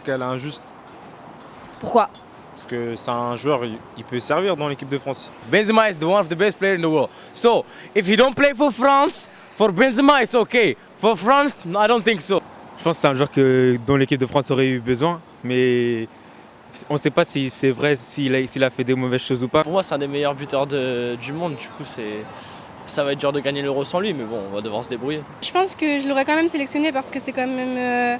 qu'elle est injuste. Pourquoi? Parce que c'est un joueur, il peut servir dans l'équipe de France. Benzema is one of the best players in the world. So, if he don't play for France, for Benzema it's okay. For France, no, I don't think so. Je pense que c'est un joueur dont l'équipe de France aurait eu besoin, mais on ne sait pas si c'est vrai, s'il a fait des mauvaises choses ou pas. Pour moi, c'est un des meilleurs buteurs du monde. Du coup, ça va être dur de gagner l'Euro sans lui, mais bon, on va devoir se débrouiller. Je pense que je l'aurais quand même sélectionné parce que c'est quand même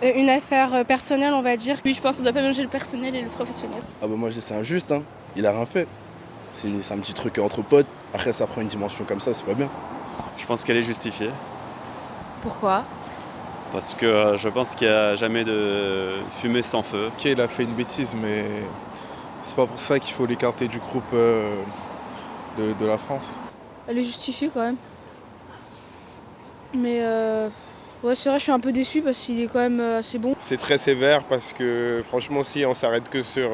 une affaire personnelle, on va dire. Oui, je pense qu'on doit pas mélanger le personnel et le professionnel. Ah bah moi je dis c'est injuste, hein. Il a rien fait. C'est un petit truc entre potes, après ça prend une dimension comme ça, c'est pas bien. Je pense qu'elle est justifiée. Pourquoi? Parce que je pense qu'il n'y a jamais de fumée sans feu. Ok, il a fait une bêtise, mais c'est pas pour ça qu'il faut l'écarter du groupe de la France. Elle est justifiée quand même. Mais ouais, c'est vrai, je suis un peu déçu parce qu'il est quand même assez bon. C'est très sévère parce que franchement, si on s'arrête que sur...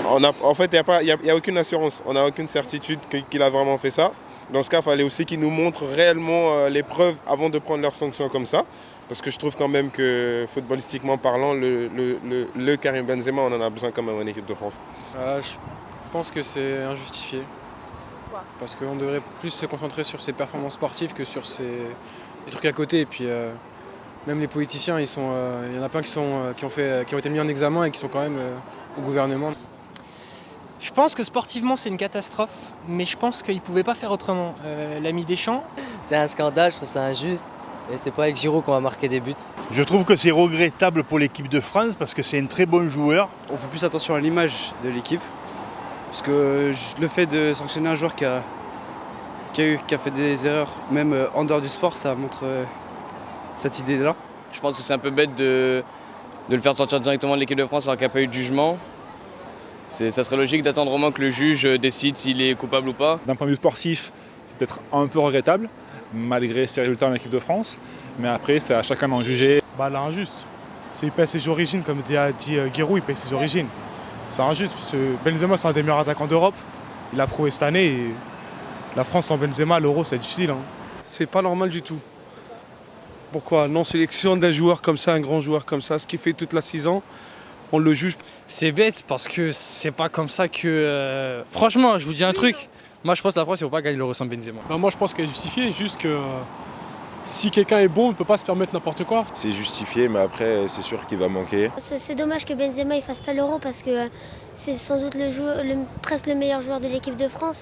en fait, il n'y a aucune assurance, on n'a aucune certitude qu'il a vraiment fait ça. Dans ce cas, il fallait aussi qu'ils nous montrent réellement les preuves avant de prendre leurs sanctions comme ça. Parce que je trouve quand même que, footballistiquement parlant, le Karim Benzema, on en a besoin quand même en équipe de France. Je pense que c'est injustifié. Pourquoi? Parce qu'on devrait plus se concentrer sur ses performances sportives que sur les trucs à côté. Et puis même les politiciens, il y en a plein qui ont été mis en examen et qui sont quand même au gouvernement. Je pense que sportivement c'est une catastrophe, mais je pense qu'il ne pouvait pas faire autrement. L'ami Deschamps. C'est un scandale, je trouve ça injuste. Et c'est pas avec Giroud qu'on va marquer des buts. Je trouve que c'est regrettable pour l'équipe de France parce que c'est un très bon joueur. On fait plus attention à l'image de l'équipe. Parce que le fait de sanctionner un joueur qui a fait des erreurs, même en dehors du sport, ça montre cette idée-là. Je pense que c'est un peu bête de le faire sortir directement de l'équipe de France alors qu'il n'y a pas eu de jugement. Ça serait logique d'attendre au moins que le juge décide s'il est coupable ou pas. D'un point de vue sportif, c'est peut-être un peu regrettable, malgré ses résultats en équipe de France. Mais après, c'est à chacun d'en juger. Elle est injuste. Il paie ses origines, comme a dit Giroud, il paie ses origines. C'est injuste, parce que Benzema, c'est un des meilleurs attaquants d'Europe. Il a prouvé cette année. Et la France sans Benzema, l'Euro, c'est difficile. C'est pas normal du tout. Pourquoi non-sélection d'un joueur comme ça, un grand joueur comme ça, ce qui fait toute la saison, on le juge. C'est bête parce que c'est pas comme ça que... Franchement, je vous dis un truc. Moi, je pense que la France, il ne faut pas gagner l'Euro sans Benzema. Moi, je pense qu'elle est justifiée. Juste que si quelqu'un est bon, on ne peut pas se permettre n'importe quoi. C'est justifié, mais après, c'est sûr qu'il va manquer. C'est dommage que Benzema ne fasse pas l'Euro parce que c'est sans doute presque le meilleur joueur de l'équipe de France.